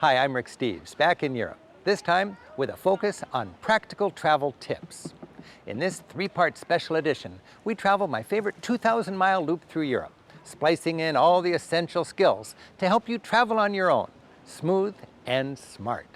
Hi, I'm Rick Steves, back in Europe, this time with a focus on practical travel tips. In this three-part special edition, we travel my favorite 2,000-mile loop through Europe, splicing in all the essential skills to help you travel on your own, smooth and smart.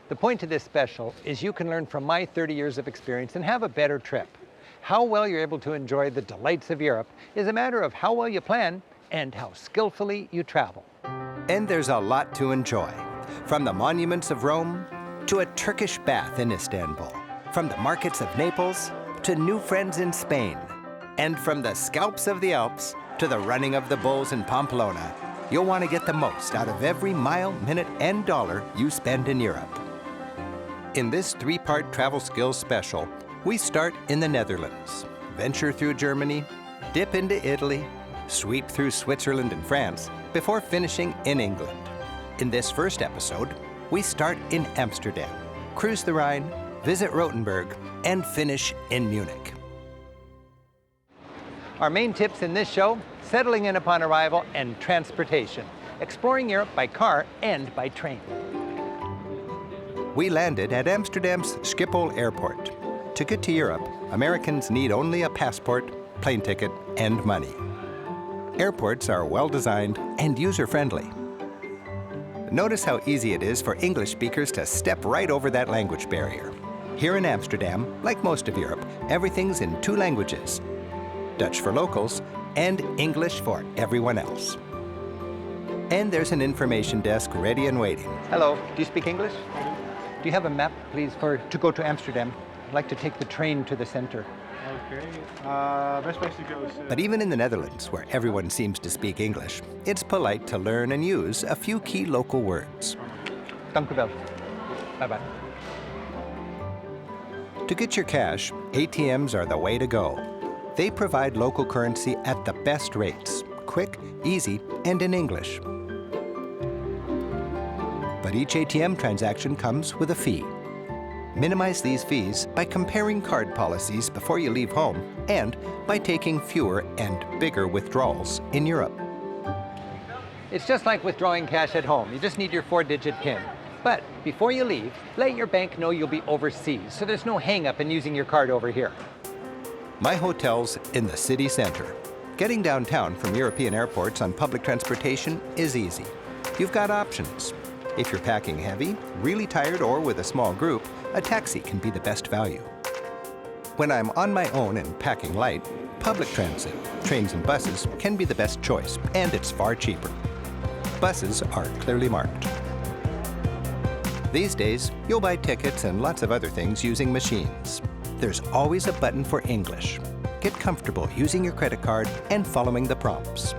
The point of this special is you can learn from my 30 years of experience and have a better trip. How well you're able to enjoy the delights of Europe is a matter of how well you plan and how skillfully you travel. And there's a lot to enjoy. From the monuments of Rome to a Turkish bath in Istanbul. From the markets of Naples to new friends in Spain. And from the scalps of the Alps to the running of the bulls in Pamplona, you'll want to get the most out of every mile, minute, and dollar you spend in Europe. In this three-part travel skills special, we start in the Netherlands, venture through Germany, dip into Italy, sweep through Switzerland and France, before finishing in England. In this first episode, we start in Amsterdam, cruise the Rhine, visit Rothenburg, and finish in Munich. Our main tips in this show, settling in upon arrival and transportation, exploring Europe by car and by train. We landed at Amsterdam's Schiphol Airport. To get to Europe, Americans need only a passport, plane ticket, and money. Airports are well-designed and user-friendly. Notice how easy it is for English speakers to step right over that language barrier. Here in Amsterdam, like most of Europe, everything's in two languages, Dutch for locals and English for everyone else. And there's an information desk ready and waiting. Hello, do you speak English? Do you have a map, please, to go to Amsterdam? I'd like to take the train to the center. Okay. Best place to go is... But even in the Netherlands, where everyone seems to speak English, it's polite to learn and use a few key local words. Dank u wel. Bye-bye. To get your cash, ATMs are the way to go. They provide local currency at the best rates, quick, easy, and in English. But each ATM transaction comes with a fee. Minimize these fees by comparing card policies before you leave home and by taking fewer and bigger withdrawals in Europe. It's just like withdrawing cash at home. You just need your 4-digit PIN. But before you leave, let your bank know you'll be overseas, so there's no hang-up in using your card over here. My hotel's in the city center. Getting downtown from European airports on public transportation is easy. You've got options. If you're packing heavy, really tired, or with a small group, a taxi can be the best value. When I'm on my own and packing light, public transit, trains and buses can be the best choice, and it's far cheaper. Buses are clearly marked. These days, you'll buy tickets and lots of other things using machines. There's always a button for English. Get comfortable using your credit card and following the prompts.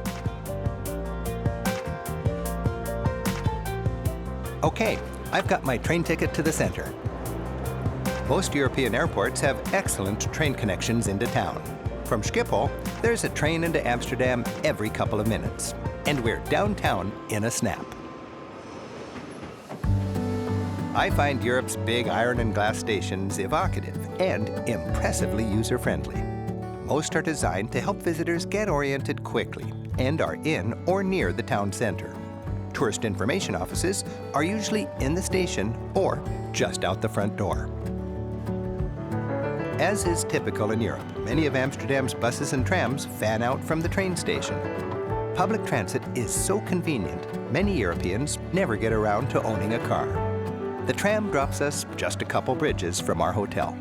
Okay, I've got my train ticket to the center. Most European airports have excellent train connections into town. From Schiphol, there's a train into Amsterdam every couple of minutes, and we're downtown in a snap. I find Europe's big iron and glass stations evocative and impressively user-friendly. Most are designed to help visitors get oriented quickly and are in or near the town center. Tourist information offices are usually in the station or just out the front door. As is typical in Europe, many of Amsterdam's buses and trams fan out from the train station. Public transit is so convenient, many Europeans never get around to owning a car. The tram drops us just a couple bridges from our hotel.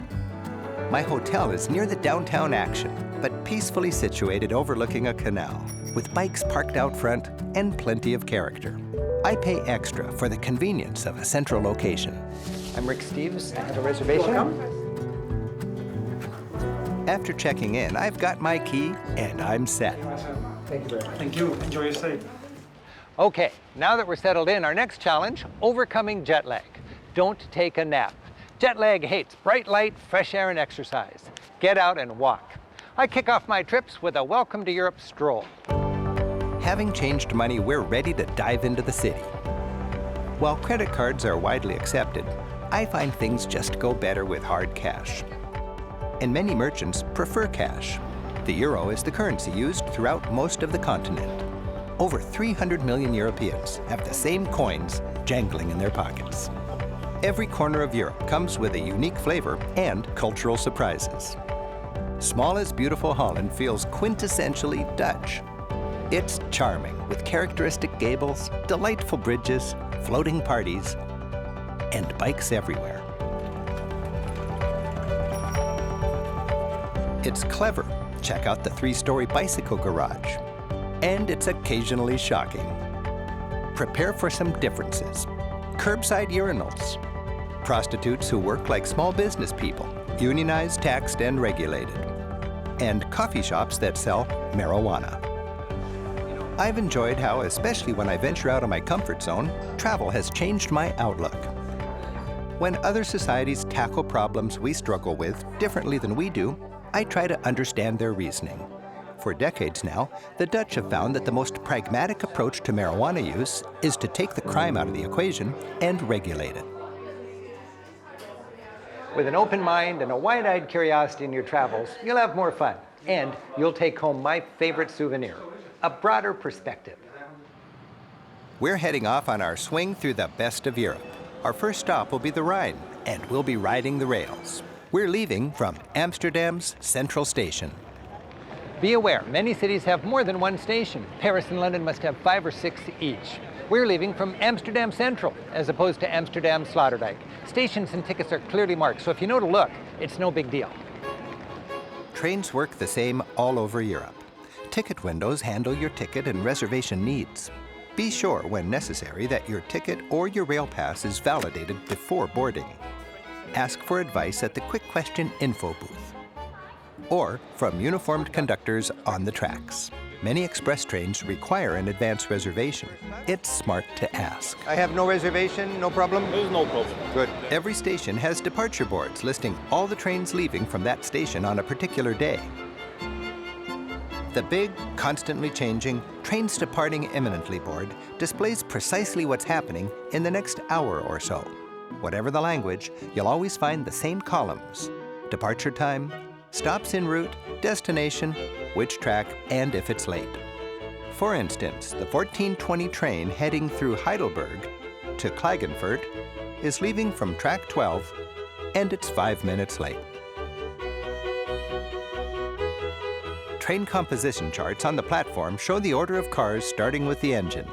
My hotel is near the downtown action, but peacefully situated overlooking a canal, with bikes parked out front and plenty of character. I pay extra for the convenience of a central location. I'm Rick Steves. I have a reservation. Welcome. After checking in, I've got my key and I'm set. Thank you very much. Thank you. Enjoy your stay. Okay, now that we're settled in, our next challenge, overcoming jet lag. Don't take a nap. Jet lag hates bright light, fresh air, and exercise. Get out and walk. I kick off my trips with a Welcome to Europe stroll. Having changed money, we're ready to dive into the city. While credit cards are widely accepted, I find things just go better with hard cash. And many merchants prefer cash. The euro is the currency used throughout most of the continent. Over 300 million Europeans have the same coins jangling in their pockets. Every corner of Europe comes with a unique flavor and cultural surprises. Small as beautiful Holland feels quintessentially Dutch. It's charming, with characteristic gables, delightful bridges, floating parties, and bikes everywhere. It's clever. Check out the 3-story bicycle garage. And it's occasionally shocking. Prepare for some differences. Curbside urinals. Prostitutes who work like small business people, unionized, taxed, and regulated. And coffee shops that sell marijuana. I've enjoyed how, especially when I venture out of my comfort zone, travel has changed my outlook. When other societies tackle problems we struggle with differently than we do, I try to understand their reasoning. For decades now, the Dutch have found that the most pragmatic approach to marijuana use is to take the crime out of the equation and regulate it. With an open mind and a wide-eyed curiosity in your travels, you'll have more fun. And you'll take home my favorite souvenir, a broader perspective. We're heading off on our swing through the best of Europe. Our first stop will be the Rhine, and we'll be riding the rails. We're leaving from Amsterdam's Central Station. Be aware, many cities have more than one station. Paris and London must have 5 or 6 each. We're leaving from Amsterdam Central, as opposed to Amsterdam Sloterdijk. Stations and tickets are clearly marked, so if you know to look, it's no big deal. Trains work the same all over Europe. Ticket windows handle your ticket and reservation needs. Be sure, when necessary, that your ticket or your rail pass is validated before boarding. Ask for advice at the Quick Question info booth, or from uniformed conductors on the tracks. Many express trains require an advance reservation. It's smart to ask. I have no reservation, no problem? There's no problem. Good. Every station has departure boards listing all the trains leaving from that station on a particular day. The big, constantly changing Trains Departing Imminently board displays precisely what's happening in the next hour or so. Whatever the language, you'll always find the same columns: departure time, stops en route, destination, which track, and if it's late. For instance, the 1420 train heading through Heidelberg to Klagenfurt is leaving from track 12, and it's 5 minutes late. Train composition charts on the platform show the order of cars starting with the engine.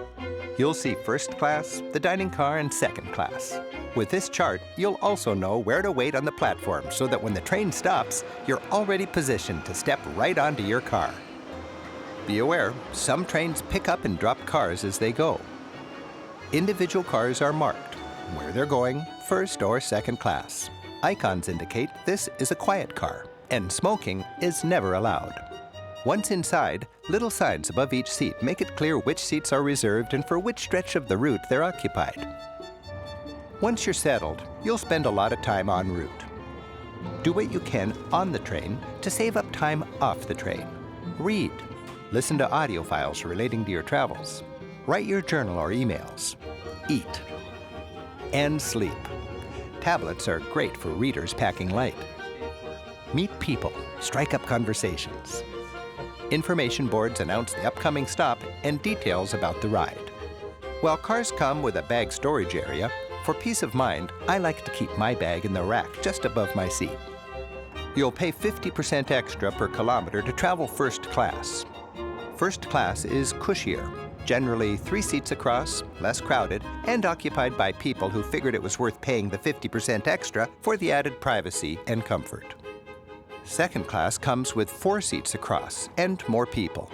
You'll see first class, the dining car, and second class. With this chart, you'll also know where to wait on the platform so that when the train stops, you're already positioned to step right onto your car. Be aware, some trains pick up and drop cars as they go. Individual cars are marked, where they're going, first or second class. Icons indicate this is a quiet car, and smoking is never allowed. Once inside, little signs above each seat make it clear which seats are reserved and for which stretch of the route they're occupied. Once you're settled, you'll spend a lot of time en route. Do what you can on the train to save up time off the train. Read. Listen to audio files relating to your travels. Write your journal or emails. Eat. And sleep. Tablets are great for readers packing light. Meet people. Strike up conversations. Information boards announce the upcoming stop and details about the ride. While cars come with a bag storage area, for peace of mind, I like to keep my bag in the rack just above my seat. You'll pay 50% extra per kilometer to travel first class. First class is cushier, generally 3 seats across, less crowded, and occupied by people who figured it was worth paying the 50% extra for the added privacy and comfort. Second class comes with 4 seats across and more people.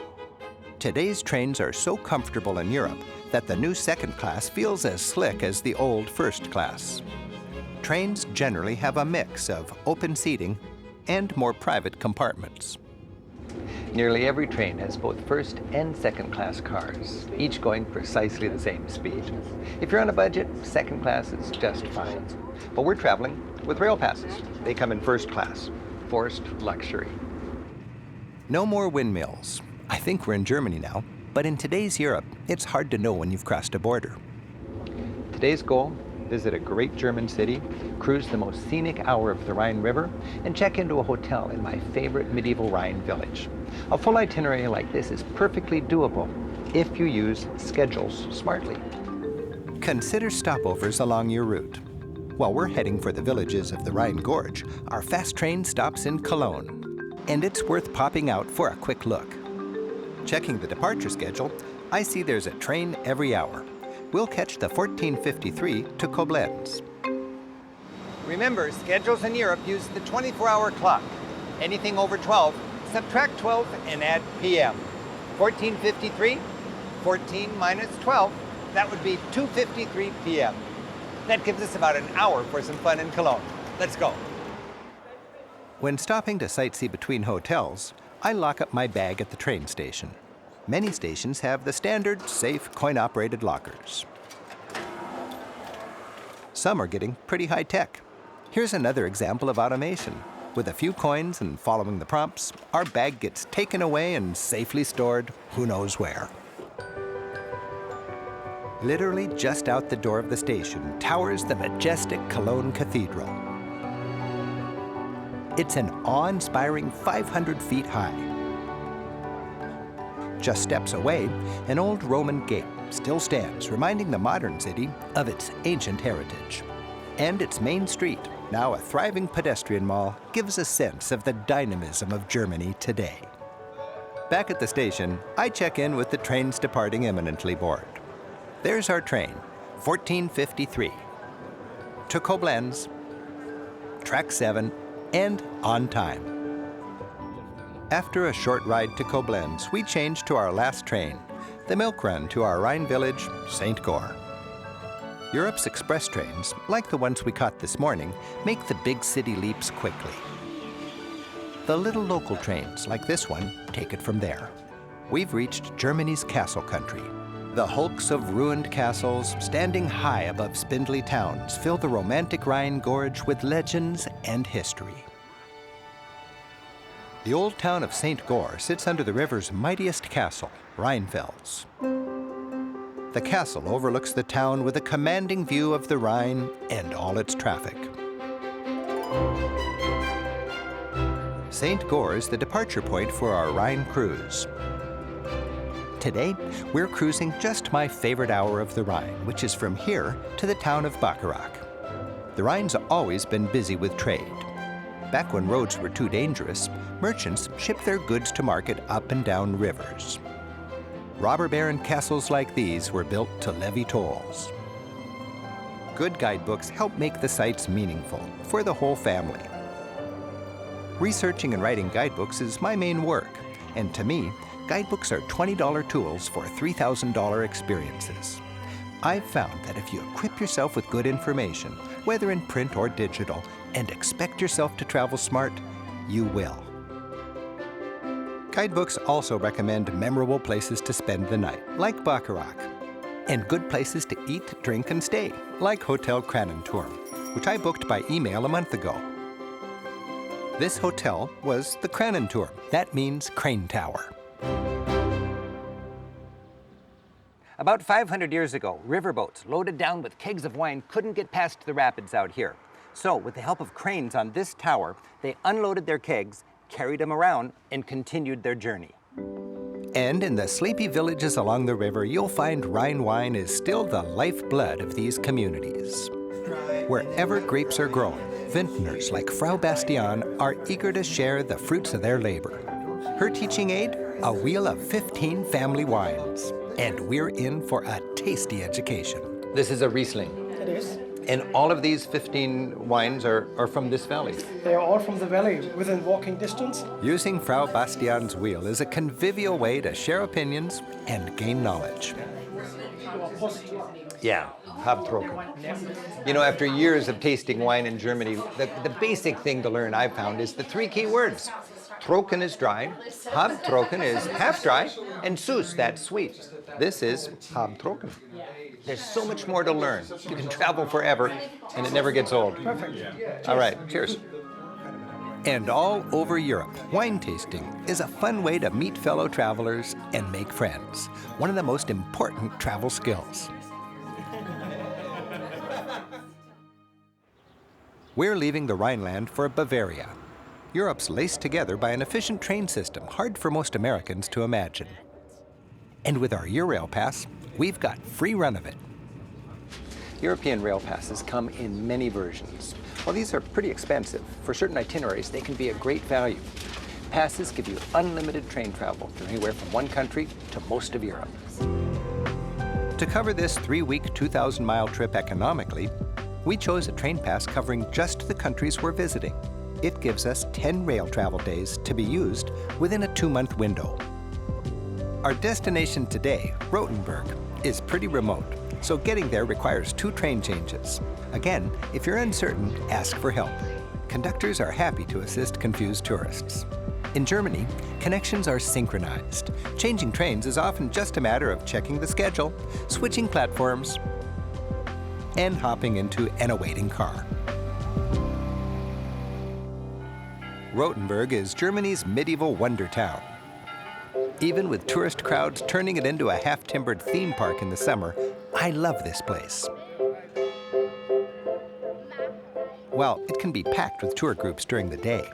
Today's trains are so comfortable in Europe that the new second class feels as slick as the old first class. Trains generally have a mix of open seating and more private compartments. Nearly every train has both first and second class cars, each going precisely the same speed. If you're on a budget, second class is just fine. But we're traveling with rail passes. They come in first class, forced luxury. No more windmills. I think we're in Germany now, but in today's Europe, it's hard to know when you've crossed a border. Today's goal: visit a great German city, cruise the most scenic hour of the Rhine River, and check into a hotel in my favorite medieval Rhine village. A full itinerary like this is perfectly doable if you use schedules smartly. Consider stopovers along your route. While we're heading for the villages of the Rhine Gorge, our fast train stops in Cologne, and it's worth popping out for a quick look. Checking the departure schedule, I see there's a train every hour. We'll catch the 1453 to Koblenz. Remember, schedules in Europe use the 24-hour clock. Anything over 12, subtract 12 and add PM. 1453, 14 minus 12, that would be 2:53 PM. That gives us about an hour for some fun in Cologne. Let's go. When stopping to sightsee between hotels, I lock up my bag at the train station. Many stations have the standard, safe, coin-operated lockers. Some are getting pretty high-tech. Here's another example of automation. With a few coins and following the prompts, our bag gets taken away and safely stored who knows where. Literally just out the door of the station towers the majestic Cologne Cathedral. It's an awe-inspiring 500 feet high. Just steps away, an old Roman gate still stands, reminding the modern city of its ancient heritage. And its main street, now a thriving pedestrian mall, gives a sense of the dynamism of Germany today. Back at the station, I check in with the trains departing imminently board. There's our train, 1453. To Koblenz, track 7, and on time. After a short ride to Koblenz, we change to our last train, the milk run to our Rhine village, St. Gorge. Europe's express trains, like the ones we caught this morning, make the big city leaps quickly. The little local trains, like this one, take it from there. We've reached Germany's castle country. The hulks of ruined castles, standing high above spindly towns, fill the romantic Rhine Gorge with legends and history. The old town of St. Gorge sits under the river's mightiest castle, Rheinfels. The castle overlooks the town with a commanding view of the Rhine and all its traffic. St. Gorge is the departure point for our Rhine cruise. Today, we're cruising just my favorite hour of the Rhine, which is from here to the town of Bacharach. The Rhine's always been busy with trade. Back when roads were too dangerous, merchants shipped their goods to market up and down rivers. Robber baron castles like these were built to levy tolls. Good guidebooks help make the sites meaningful for the whole family. Researching and writing guidebooks is my main work, and to me, guidebooks are $20 tools for $3,000 experiences. I've found that if you equip yourself with good information, whether in print or digital, and expect yourself to travel smart, you will. Guidebooks also recommend memorable places to spend the night, like Bacharach, and good places to eat, drink, and stay, like Hotel Kranenturm, which I booked by email a month ago. This hotel was the Kranenturm. That means crane tower. About 500 years ago, riverboats loaded down with kegs of wine couldn't get past the rapids out here. So, with the help of cranes on this tower, they unloaded their kegs, carried them around, and continued their journey. And in the sleepy villages along the river, you'll find Rhine wine is still the lifeblood of these communities. Wherever grapes are grown, vintners like Frau Bastian are eager to share the fruits of their labor. Her teaching aid, a wheel of 15 family wines. And we're in for a tasty education. This is a Riesling. It is. And all of these 15 wines are from this valley. They are all from the valley, within walking distance. Using Frau Bastian's wheel is a convivial way to share opinions and gain knowledge. Yeah, Habtrocken. You know, after years of tasting wine in Germany, the basic thing to learn, I found, is the 3 key words. Trocken is dry, Halbtrocken is half dry, and Süß, that's sweet. This is Halbtrocken. There's so much more to learn. You can travel forever, and it never gets old. Perfect. All right, cheers. And all over Europe, wine tasting is a fun way to meet fellow travelers and make friends. One of the most important travel skills. We're leaving the Rhineland for Bavaria. Europe's laced together by an efficient train system hard for most Americans to imagine. And with our Eurail pass, we've got free run of it. European rail passes come in many versions. While these are pretty expensive, for certain itineraries they can be a great value. Passes give you unlimited train travel from anywhere from one country to most of Europe. To cover this 3-week, 2,000-mile trip economically, we chose a train pass covering just the countries we're visiting. It gives us 10 rail travel days to be used within a 2-month window. Our destination today, Rothenburg, is pretty remote, so getting there requires 2 train changes. Again, if you're uncertain, ask for help. Conductors are happy to assist confused tourists. In Germany, connections are synchronized. Changing trains is often just a matter of checking the schedule, switching platforms, and hopping into an awaiting car. Rothenburg is Germany's medieval wonder town. Even with tourist crowds turning it into a half-timbered theme park in the summer, I love this place. While it can be packed with tour groups during the day,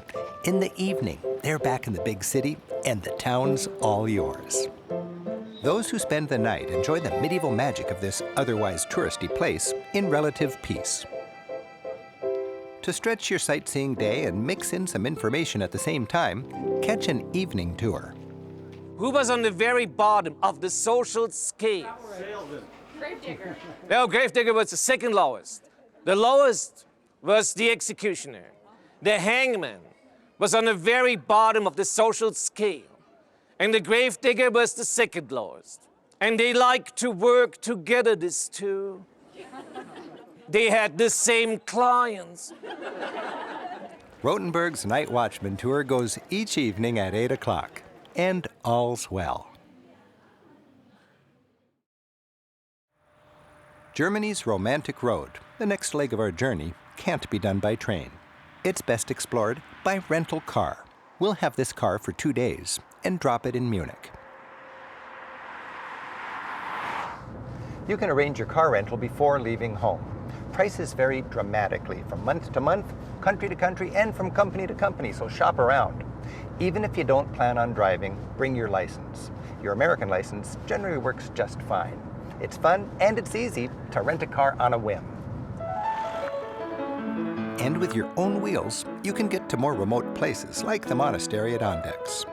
in the evening, they're back in the big city, and the town's all yours. Those who spend the night enjoy the medieval magic of this otherwise touristy place in relative peace. To stretch your sightseeing day and mix in some information at the same time, catch an evening tour. Who was on the very bottom of the social scale? Gravedigger. No, Gravedigger was the second lowest. The lowest was the executioner. The hangman was on the very bottom of the social scale. And the gravedigger was the second lowest. And they liked to work together, these two. They had the same clients. Rothenburg's Night Watchman tour goes each evening at 8 o'clock, and all's well. Germany's romantic road, the next leg of our journey, can't be done by train. It's best explored by rental car. We'll have this car for 2 days and drop it in Munich. You can arrange your car rental before leaving home. Prices vary dramatically from month to month, country to country, and from company to company, so shop around. Even if you don't plan on driving, bring your license. Your American license generally works just fine. It's fun and it's easy to rent a car on a whim. And with your own wheels, you can get to more remote places like the monastery at Ondex.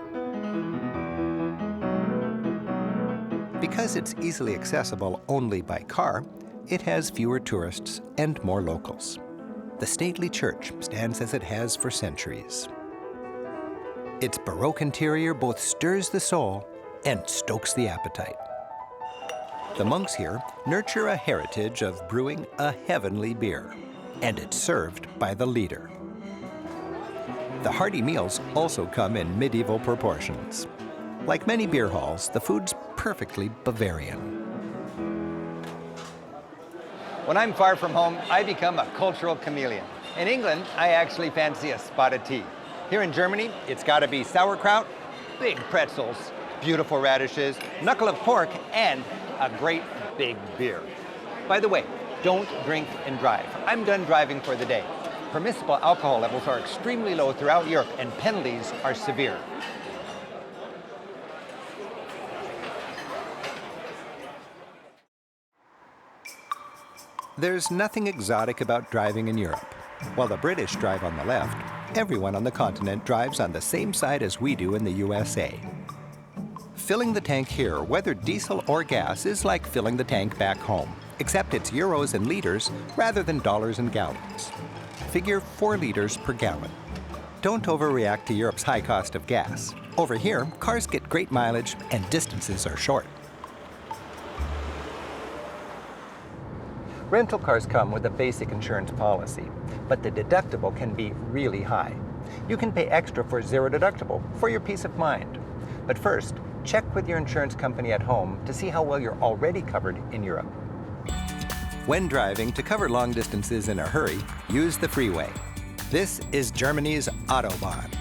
Because it's easily accessible only by car, it has fewer tourists and more locals. The stately church stands as it has for centuries. Its Baroque interior both stirs the soul and stokes the appetite. The monks here nurture a heritage of brewing a heavenly beer, and it's served by the leader. The hearty meals also come in medieval proportions. Like many beer halls, the food's perfectly Bavarian. When I'm far from home, I become a cultural chameleon. In England, I actually fancy a spot of tea. Here in Germany, it's gotta be sauerkraut, big pretzels, beautiful radishes, knuckle of pork, and a great big beer. By the way, don't drink and drive. I'm done driving for the day. Permissible alcohol levels are extremely low throughout Europe, and penalties are severe. There's nothing exotic about driving in Europe. While the British drive on the left, everyone on the continent drives on the same side as we do in the USA. Filling the tank here, whether diesel or gas, is like filling the tank back home, except it's euros and liters rather than dollars and gallons. Figure 4 liters per gallon. Don't overreact to Europe's high cost of gas. Over here, cars get great mileage and distances are short. Rental cars come with a basic insurance policy, but the deductible can be really high. You can pay extra for zero deductible for your peace of mind. But first, check with your insurance company at home to see how well you're already covered in Europe. When driving to cover long distances in a hurry, use the freeway. This is Germany's Autobahn.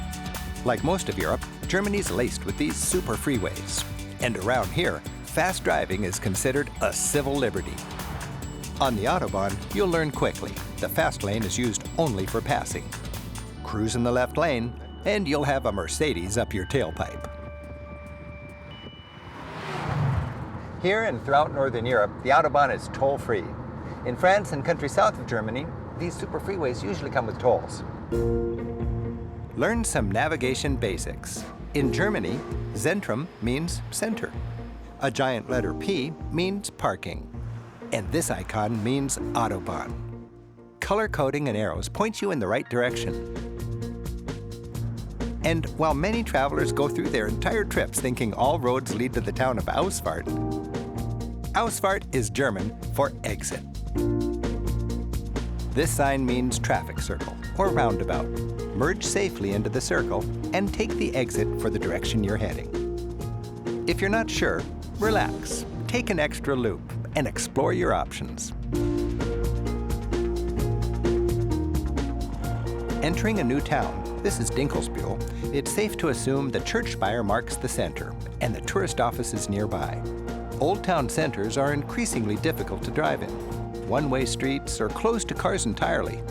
Like most of Europe, Germany's laced with these super freeways. And around here, fast driving is considered a civil liberty. On the Autobahn, you'll learn quickly. The fast lane is used only for passing. Cruise in the left lane, and you'll have a Mercedes up your tailpipe. Here and throughout Northern Europe, the Autobahn is toll-free. In France and countries south of Germany, these super freeways usually come with tolls. Learn some navigation basics. In Germany, Zentrum means center. A giant letter P means parking. And this icon means Autobahn. Color coding and arrows point you in the right direction. And while many travelers go through their entire trips thinking all roads lead to the town of Ausfahrt, Ausfahrt is German for exit. This sign means traffic circle or roundabout. Merge safely into the circle and take the exit for the direction you're heading. If you're not sure, relax, take an extra loop, and explore your options. Entering a new town, this is Dinkelsbühl, it's safe to assume the church spire marks the center and the tourist office is nearby. Old town centers are increasingly difficult to drive in. One-way streets are closed to cars entirely.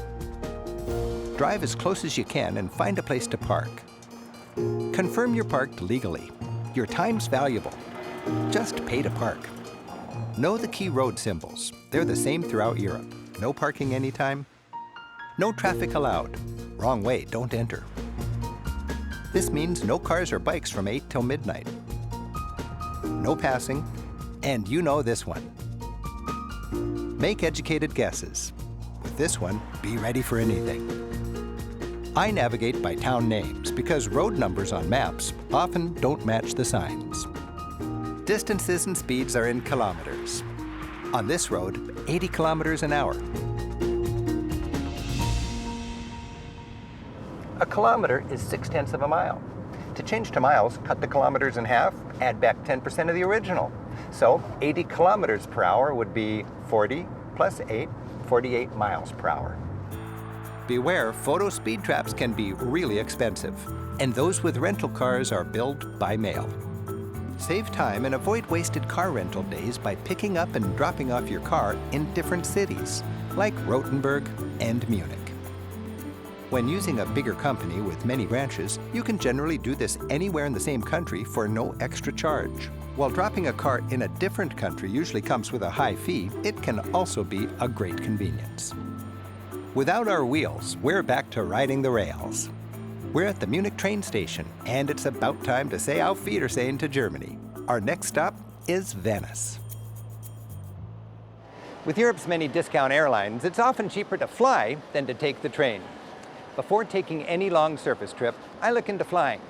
Drive as close as you can and find a place to park. Confirm you're parked legally. Your time's valuable. Just pay to park. Know the key road symbols. They're the same throughout Europe. No parking anytime. No traffic allowed. Wrong way, don't enter. This means no cars or bikes from 8 till midnight. No passing, and you know this one. Make educated guesses. With this one, be ready for anything. I navigate by town names because road numbers on maps often don't match the signs. Distances and speeds are in kilometers. On this road, 80 kilometers an hour. A kilometer is 6/10 of a mile. To change to miles, cut the kilometers in half, add back 10% of the original. So 80 kilometers per hour would be 40 plus 8, 48 miles per hour. Beware, photo speed traps can be really expensive, and those with rental cars are billed by mail. Save time and avoid wasted car rental days by picking up and dropping off your car in different cities, like Rothenburg and Munich. When using a bigger company with many branches, you can generally do this anywhere in the same country for no extra charge. While dropping a car in a different country usually comes with a high fee, it can also be a great convenience. Without our wheels, we're back to riding the rails. We're at the Munich train station, and it's about time to say Auf Wiedersehen to Germany. Our next stop is Venice. With Europe's many discount airlines, it's often cheaper to fly than to take the train. Before taking any long surface trip, I look into flying.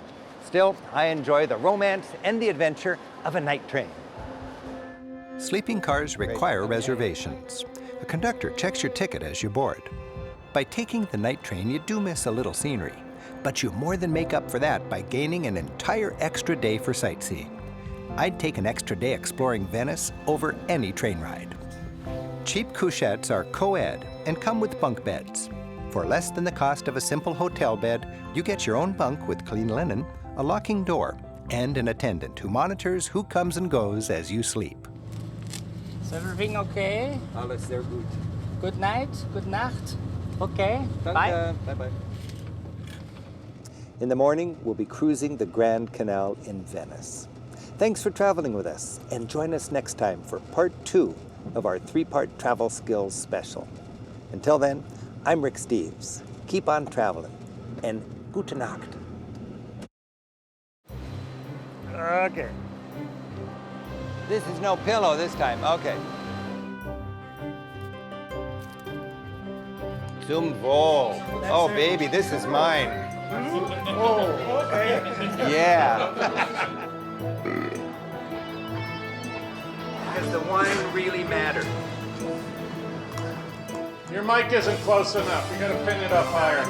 Still, I enjoy the romance and the adventure of a night train. Sleeping cars require reservations. A conductor checks your ticket as you board. By taking the night train, you do miss a little scenery, but you more than make up for that by gaining an entire extra day for sightseeing. I'd take an extra day exploring Venice over any train ride. Cheap couchettes are co-ed and come with bunk beds. For less than the cost of a simple hotel bed, you get your own bunk with clean linen, a locking door, and an attendant who monitors who comes and goes as you sleep. Is everything okay? Alles sehr gut. Good night, good Nacht. Okay, bye. Bye-bye. In the morning, we'll be cruising the Grand Canal in Venice. Thanks for traveling with us, and join us next time for part 2 of our 3-part travel skills special. Until then, I'm Rick Steves. Keep on traveling, and gute Nacht. Okay. This is no pillow this time. Okay. Zum Wohl. Oh, baby, this is mine. Oh, okay. Yeah. Because the wine really matters. Your mic isn't close enough. You gotta pin it up higher.